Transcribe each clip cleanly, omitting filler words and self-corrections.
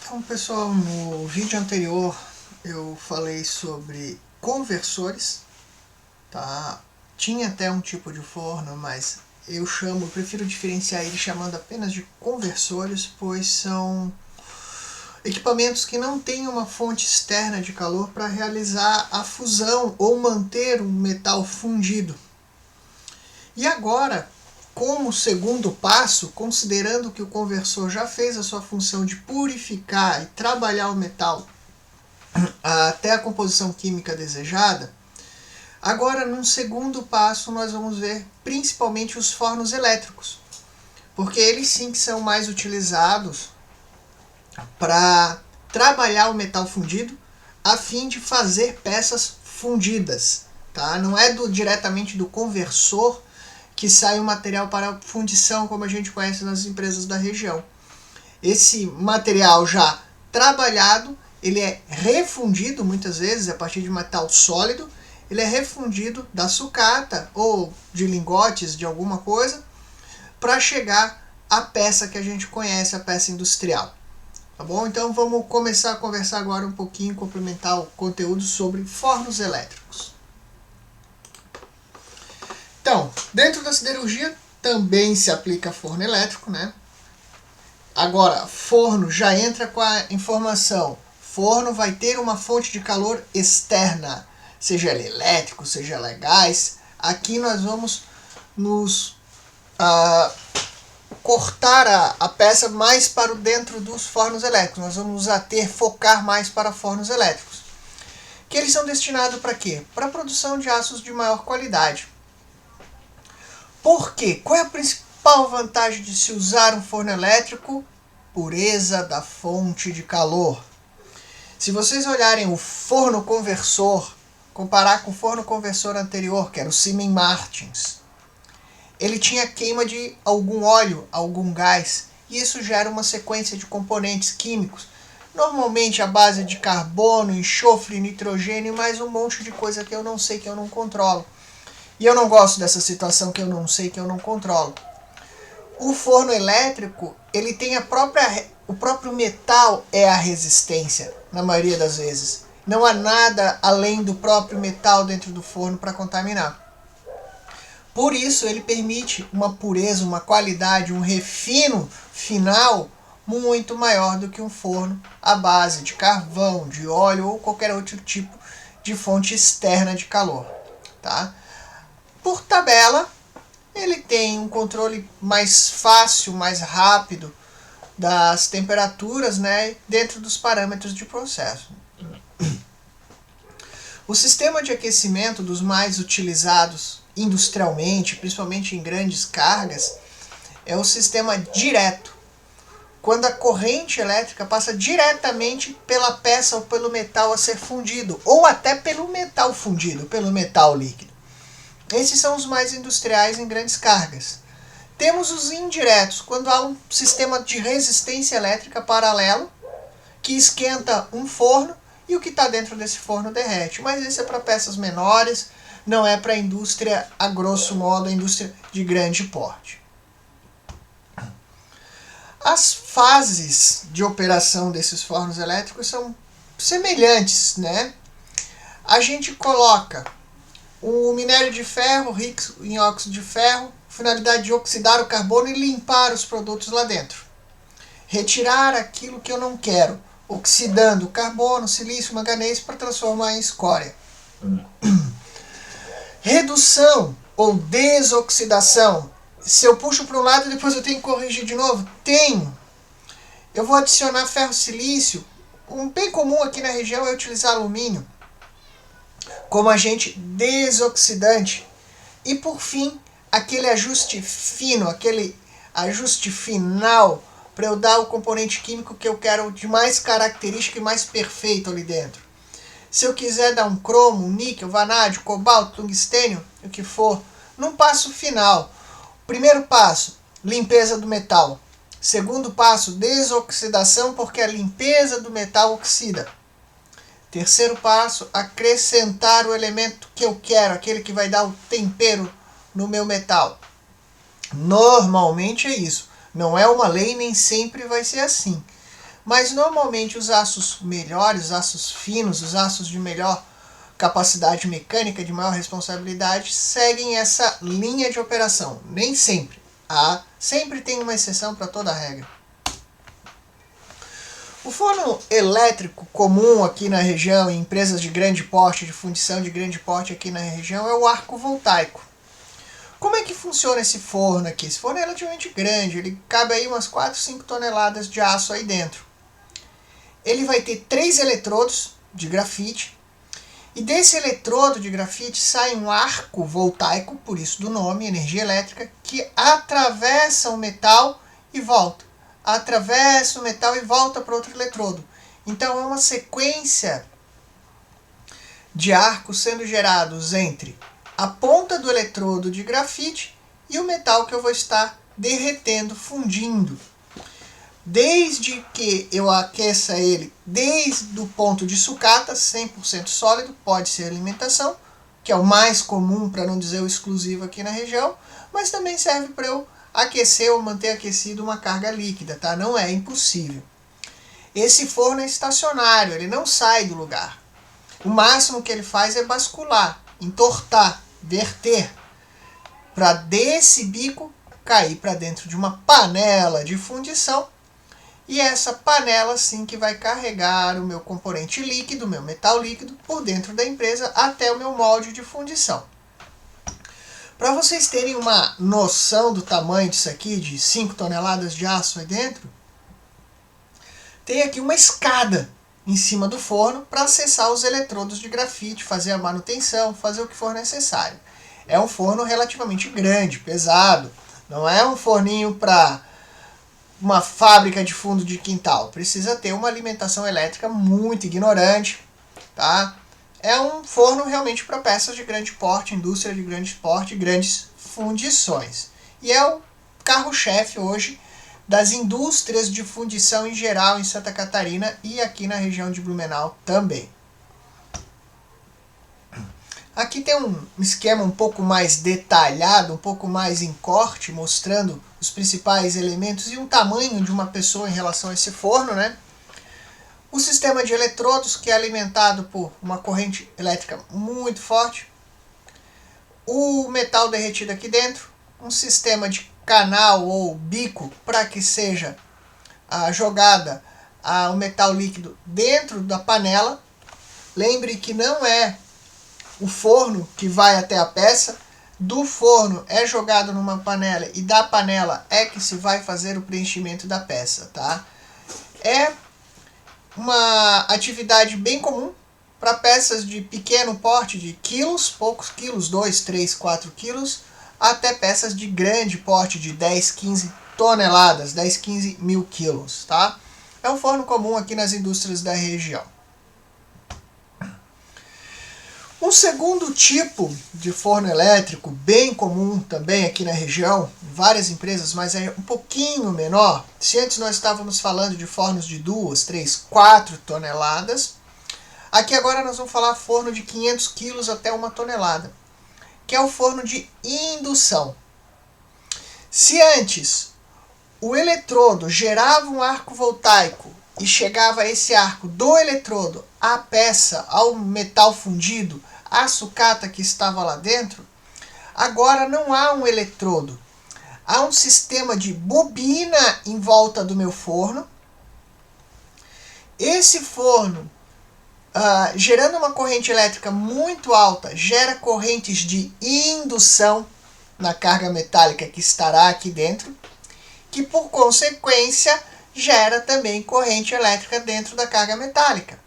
Então, pessoal, no vídeo anterior eu falei sobre conversores, tá? Tinha até um tipo de forno, mas eu prefiro diferenciar ele chamando apenas de conversores, pois são equipamentos que não têm uma fonte externa de calor para realizar a fusão ou manter um metal fundido. E agora, como segundo passo, considerando que o conversor já fez a sua função de purificar e trabalhar o metal até a composição química desejada, agora num segundo passo nós vamos ver principalmente os fornos elétricos, porque eles sim que são mais utilizados para trabalhar o metal fundido a fim de fazer peças fundidas, tá? Não é diretamente do conversor que sai o material para fundição, como a gente conhece nas empresas da região. Esse material já trabalhado, ele é refundido muitas vezes a partir de metal sólido, ele é refundido da sucata ou de lingotes de alguma coisa para chegar à peça que a gente conhece, a peça industrial. Tá bom? Então vamos começar a conversar agora um pouquinho, complementar o conteúdo sobre fornos elétricos. Então, dentro da siderurgia também se aplica forno elétrico, né? Agora, forno já entra com a informação. Forno vai ter uma fonte de calor externa, seja ela elétrico, seja ela gás. Aqui nós vamos nos cortar a peça mais para o dentro dos fornos elétricos. Nós vamos focar mais para fornos elétricos. Que eles são destinados para quê? Para a produção de aços de maior qualidade. Por quê? Qual é a principal vantagem de se usar um forno elétrico? Pureza da fonte de calor. Se vocês olharem o forno conversor, comparar com o forno conversor anterior, que era o Siemens Martins, ele tinha queima de algum óleo, algum gás, e isso gera uma sequência de componentes químicos, normalmente à base de carbono, enxofre, nitrogênio e mais um monte de coisa que eu não sei, que eu não controlo. E eu não gosto dessa situação que eu não sei, que eu não controlo. O forno elétrico, ele tem o próprio metal é a resistência, na maioria das vezes. Não há nada além do próprio metal dentro do forno para contaminar. Por isso, ele permite uma pureza, uma qualidade, um refino final muito maior do que um forno à base de carvão, de óleo ou qualquer outro tipo de fonte externa de calor, tá? Por tabela, ele tem um controle mais fácil, mais rápido das temperaturas, né, dentro dos parâmetros de processo. O sistema de aquecimento dos mais utilizados industrialmente, principalmente em grandes cargas, é o sistema direto, quando a corrente elétrica passa diretamente pela peça ou pelo metal a ser fundido, ou até pelo metal fundido, pelo metal líquido. Esses são os mais industriais em grandes cargas. Temos os indiretos, quando há um sistema de resistência elétrica paralelo que esquenta um forno e o que está dentro desse forno derrete. Mas esse é para peças menores, não é para a indústria, a grosso modo, a indústria de grande porte. As fases de operação desses fornos elétricos são semelhantes, né? A gente coloca o minério de ferro, rico em óxido de ferro, finalidade de oxidar o carbono e limpar os produtos lá dentro. Retirar aquilo que eu não quero, oxidando carbono, silício, manganês para transformar em escória. Redução ou desoxidação. Se eu puxo para um lado, depois eu tenho que corrigir de novo? Tenho. Eu vou adicionar ferro silício. Um bem comum aqui na região é utilizar alumínio como agente desoxidante. E por fim, aquele ajuste fino, aquele ajuste final para eu dar o componente químico que eu quero de mais característico e mais perfeito ali dentro. Se eu quiser dar um cromo, um níquel, vanádio, cobalto, tungstênio, o que for, num passo final. Primeiro passo, limpeza do metal. Segundo passo, desoxidação, porque a limpeza do metal oxida. Terceiro passo, acrescentar o elemento que eu quero, aquele que vai dar o tempero no meu metal. Normalmente é isso. Não é uma lei, nem sempre vai ser assim. mas normalmente os aços melhores, os aços finos, os aços de melhor capacidade mecânica, de maior responsabilidade, seguem essa linha de operação. Nem sempre. Sempre tem uma exceção para toda regra. O forno elétrico comum aqui na região, em empresas de grande porte, de fundição de grande porte aqui na região, é o arco voltaico. Como é que funciona esse forno aqui? Esse forno é relativamente grande, ele cabe aí umas 4, 5 toneladas de aço aí dentro. Ele vai ter 3 eletrodos de grafite, e desse eletrodo de grafite sai um arco voltaico, por isso do nome, energia elétrica, que atravessa o metal e volta. Atravessa o metal e volta para outro eletrodo. Então é uma sequência de arcos sendo gerados entre a ponta do eletrodo de grafite e o metal que eu vou estar derretendo, fundindo. Desde que eu aqueça ele desde o ponto de sucata, 100% sólido, pode ser alimentação, que é o mais comum, para não dizer o exclusivo aqui na região, mas também serve para eu aquecer ou manter aquecido uma carga líquida, tá? Não é impossível. Esse forno é estacionário, ele não sai do lugar. O máximo que ele faz é bascular, entortar, verter, para desse bico cair para dentro de uma panela de fundição, e essa panela sim que vai carregar o meu componente líquido, o meu metal líquido, por dentro da empresa até o meu molde de fundição. Para vocês terem uma noção do tamanho disso aqui, de 5 toneladas de aço aí dentro, tem aqui uma escada em cima do forno para acessar os eletrodos de grafite, fazer a manutenção, fazer o que for necessário. É um forno relativamente grande, pesado, não é um forninho para uma fábrica de fundo de quintal. Precisa ter uma alimentação elétrica muito ignorante, tá? É um forno realmente para peças de grande porte, indústria de grande porte, grandes fundições. E é o carro-chefe hoje das indústrias de fundição em geral em Santa Catarina e aqui na região de Blumenau também. Aqui tem um esquema um pouco mais detalhado, um pouco mais em corte, mostrando os principais elementos e o tamanho de uma pessoa em relação a esse forno, né? O sistema de eletrodos, que é alimentado por uma corrente elétrica muito forte. O metal derretido aqui dentro. Um sistema de canal ou bico para que seja jogada o metal líquido dentro da panela. Lembre que não é o forno que vai até a peça. Do forno é jogado numa panela e da panela é que se vai fazer o preenchimento da peça, tá? É uma atividade bem comum para peças de pequeno porte, de quilos, poucos quilos, 2, 3, 4 quilos, até peças de grande porte, de 10, 15 toneladas, 10, 15 mil quilos, tá? É um forno comum aqui nas indústrias da região. Um segundo tipo de forno elétrico, bem comum também aqui na região, várias empresas, mas é um pouquinho menor. Se antes nós estávamos falando de fornos de 2, 3, 4 toneladas, aqui agora nós vamos falar forno de 500 quilos até 1 tonelada, que é o forno de indução. Se antes o eletrodo gerava um arco voltaico e chegava esse arco do eletrodo à peça, ao metal fundido, à sucata que estava lá dentro, agora não há um eletrodo. Há um sistema de bobina em volta do meu forno. Esse forno, gerando uma corrente elétrica muito alta, gera correntes de indução na carga metálica que estará aqui dentro, que por consequência gera também corrente elétrica dentro da carga metálica.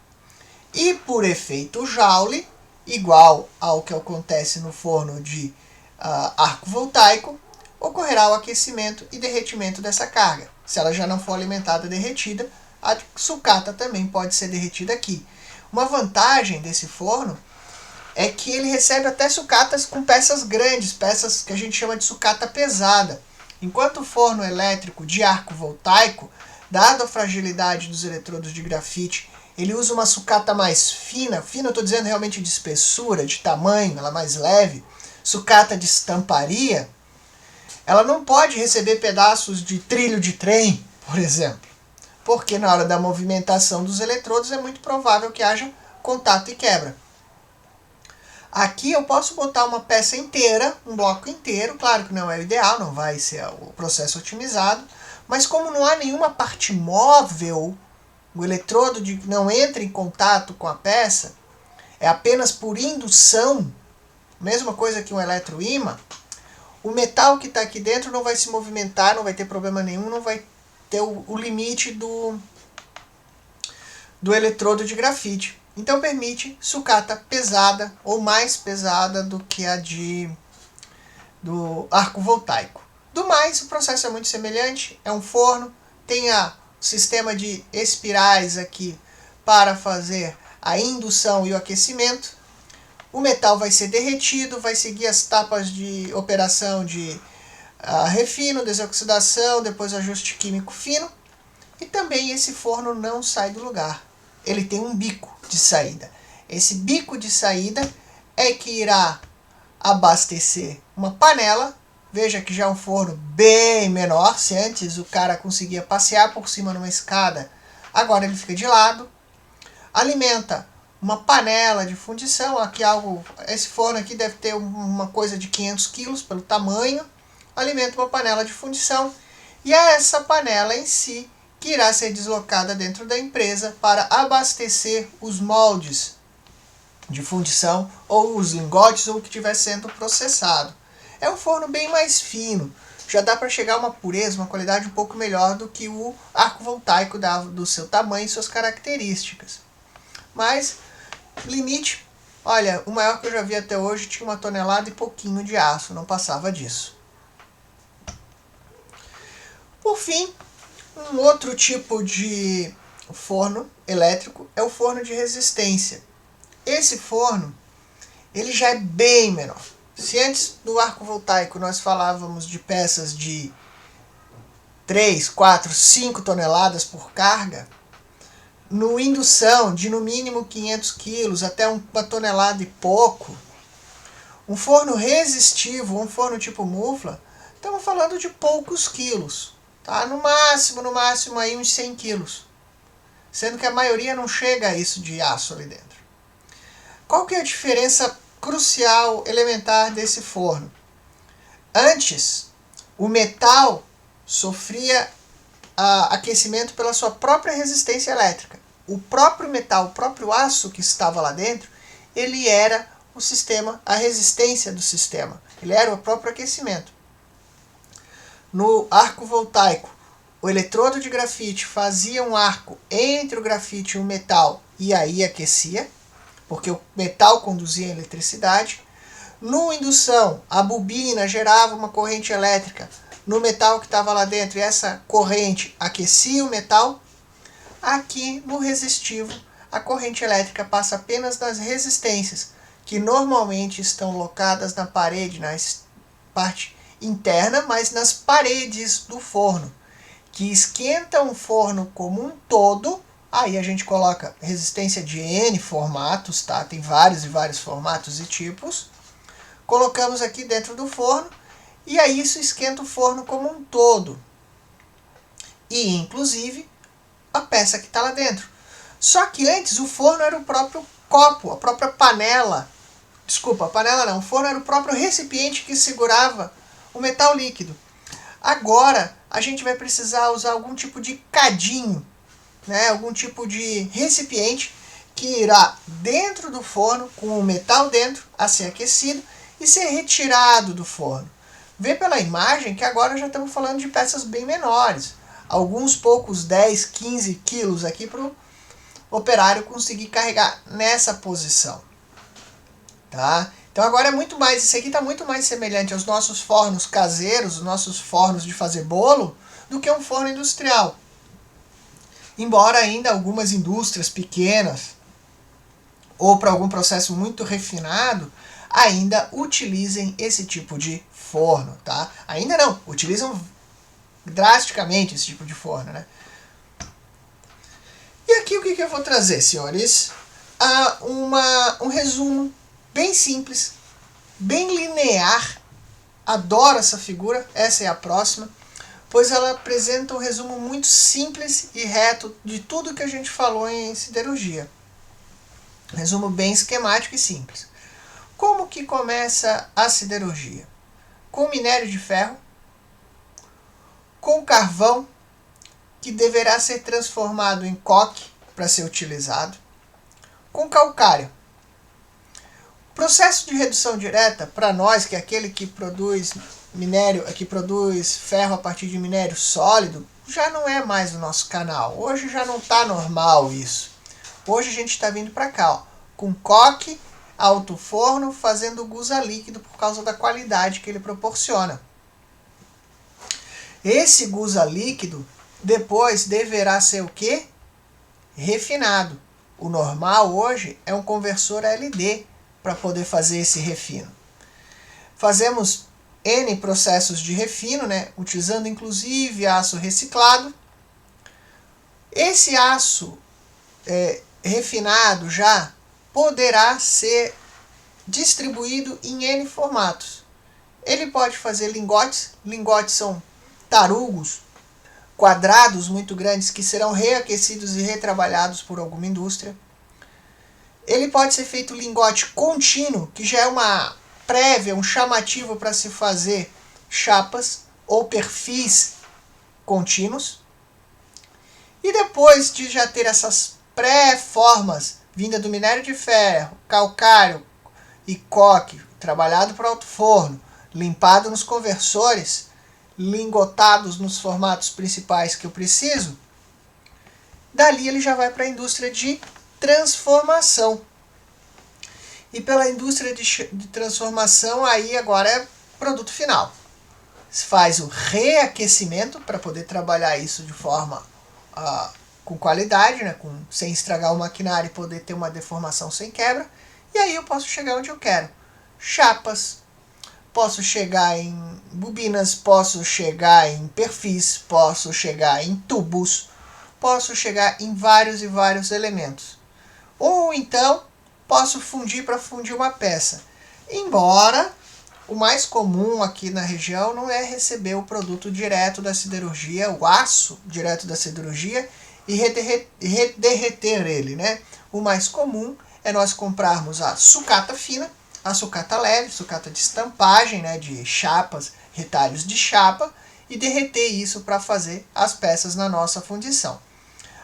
E por efeito Joule, igual ao que acontece no forno de arco voltaico, ocorrerá o aquecimento e derretimento dessa carga. Se ela já não for alimentada derretida, a sucata também pode ser derretida aqui. Uma vantagem desse forno é que ele recebe até sucatas com peças grandes, peças que a gente chama de sucata pesada. Enquanto o forno elétrico de arco voltaico, dado a fragilidade dos eletrodos de grafite, ele usa uma sucata mais fina, eu estou dizendo realmente de espessura, de tamanho, ela é mais leve, sucata de estamparia, ela não pode receber pedaços de trilho de trem, por exemplo. porque na hora da movimentação dos eletrodos é muito provável que haja contato e quebra. Aqui eu posso botar uma peça inteira, um bloco inteiro, claro que não é o ideal, não vai ser o processo otimizado, mas como não há nenhuma parte móvel, o eletrodo não entra em contato com a peça, é apenas por indução, mesma coisa que um eletroímã, o metal que está aqui dentro não vai se movimentar, não vai ter problema nenhum, não vai ter o limite do eletrodo de grafite. Então permite sucata pesada ou mais pesada do que a do arco voltaico. Do mais, o processo é muito semelhante, é um forno, tem o sistema de espirais aqui para fazer a indução e o aquecimento. O metal vai ser derretido, vai seguir as etapas de operação de refino, desoxidação, depois ajuste químico fino. E também esse forno não sai do lugar. Ele tem um bico de saída. Esse bico de saída é que irá abastecer uma panela. Veja que já é um forno bem menor. Se antes o cara conseguia passear por cima numa escada, agora ele fica de lado. Alimenta uma panela de fundição. Aqui esse forno aqui deve ter uma coisa de 500 kg pelo tamanho. Alimenta uma panela de fundição. E é essa panela em si que irá ser deslocada dentro da empresa para abastecer os moldes de fundição ou os lingotes ou o que estiver sendo processado. É um forno bem mais fino, já dá para chegar a uma pureza, uma qualidade um pouco melhor do que o arco voltaico do seu tamanho e suas características. Mas, limite, olha, o maior que eu já vi até hoje tinha 1 tonelada e pouquinho de aço, não passava disso. Por fim, um outro tipo de forno elétrico é o forno de resistência. Esse forno, ele já é bem menor. Se antes do arco voltaico nós falávamos de peças de 3, 4, 5 toneladas por carga, no indução de no mínimo 500 quilos até 1 tonelada e pouco, um forno resistivo, um forno tipo mufla, estamos falando de poucos quilos. Tá? No máximo aí uns 100 quilos. Sendo que a maioria não chega a isso de aço ali dentro. Qual que é a diferença crucial, elementar desse forno? Antes, o metal sofria aquecimento pela sua própria resistência elétrica. O próprio metal, o próprio aço que estava lá dentro, ele era o sistema, a resistência do sistema. Ele era o próprio aquecimento. No arco voltaico, o eletrodo de grafite fazia um arco entre o grafite e o metal e aí aquecia, porque o metal conduzia a eletricidade. No indução, a bobina gerava uma corrente elétrica no metal que estava lá dentro e essa corrente aquecia o metal. Aqui no resistivo, a corrente elétrica passa apenas nas resistências, que normalmente estão locadas na parede, na parte interna, mas nas paredes do forno, que esquentam o forno como um todo. Aí a gente coloca resistência de N formatos, tá? Tem vários e vários formatos e tipos. Colocamos aqui dentro do forno e aí isso esquenta o forno como um todo. E inclusive a peça que está lá dentro. Só que antes o forno era o próprio copo, a própria panela. Desculpa, a panela não. O forno era o próprio recipiente que segurava o metal líquido. Agora a gente vai precisar usar algum tipo de cadinho, né? Algum tipo de recipiente que irá dentro do forno, com o metal dentro, a ser aquecido e ser retirado do forno. Vê pela imagem que agora já estamos falando de peças bem menores. Alguns poucos 10, 15 quilos aqui para o operário conseguir carregar nessa posição. Tá? Então agora é muito mais, isso aqui está muito mais semelhante aos nossos fornos caseiros, os nossos fornos de fazer bolo, do que um forno industrial. Embora ainda algumas indústrias pequenas, ou para algum processo muito refinado, ainda utilizem esse tipo de forno. Tá? Ainda não, utilizam drasticamente esse tipo de forno. Né? E aqui o que eu vou trazer, senhores? Um resumo bem simples, bem linear. Adoro essa figura, essa é a próxima. pois ela apresenta um resumo muito simples e reto de tudo que a gente falou em siderurgia. Resumo bem esquemático e simples. Como que começa a siderurgia? Com minério de ferro, com carvão, que deverá ser transformado em coque para ser utilizado, com calcário. O processo de redução direta, para nós, que é aquele que produz minério, que produz ferro a partir de minério sólido, já não é mais o nosso canal. Hoje já não está normal isso. Hoje a gente está vindo para cá, ó, com coque, alto forno, fazendo gusa líquido por causa da qualidade que ele proporciona. Esse gusa líquido depois deverá ser o quê? Refinado. O normal hoje é um conversor ALD para poder fazer esse refino. Fazemos N processos de refino, né, utilizando inclusive aço reciclado. Esse aço refinado já poderá ser distribuído em N formatos. Ele pode fazer lingotes. Lingotes são tarugos quadrados muito grandes que serão reaquecidos e retrabalhados por alguma indústria. Ele pode ser feito lingote contínuo, que já é uma prévia, um chamativo para se fazer chapas ou perfis contínuos. E depois de já ter essas pré-formas vinda do minério de ferro, calcário e coque, trabalhado por alto forno, limpado nos conversores, lingotados nos formatos principais que eu preciso, dali ele já vai para a indústria de transformação. E pela indústria de transformação, aí agora é produto final. Se faz o reaquecimento para poder trabalhar isso de forma com qualidade, né, sem estragar o maquinário e poder ter uma deformação sem quebra. E aí eu posso chegar onde eu quero. Chapas, posso chegar em bobinas, posso chegar em perfis, posso chegar em tubos, posso chegar em vários e vários elementos. Ou então, posso fundir para fundir uma peça. Embora o mais comum aqui na região não é receber o produto direto da siderurgia, o aço direto da siderurgia, e derreter ele, né? O mais comum é nós comprarmos a sucata fina, a sucata leve, sucata de estampagem, né, de chapas, retalhos de chapa, e derreter isso para fazer as peças na nossa fundição.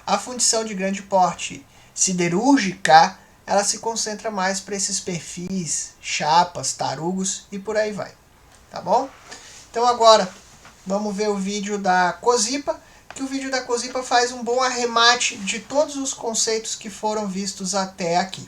A fundição de grande porte siderúrgica, ela se concentra mais para esses perfis, chapas, tarugos e por aí vai. Tá bom? Então agora vamos ver o vídeo da Cozipa, que o vídeo da Cozipa faz um bom arremate de todos os conceitos que foram vistos até aqui.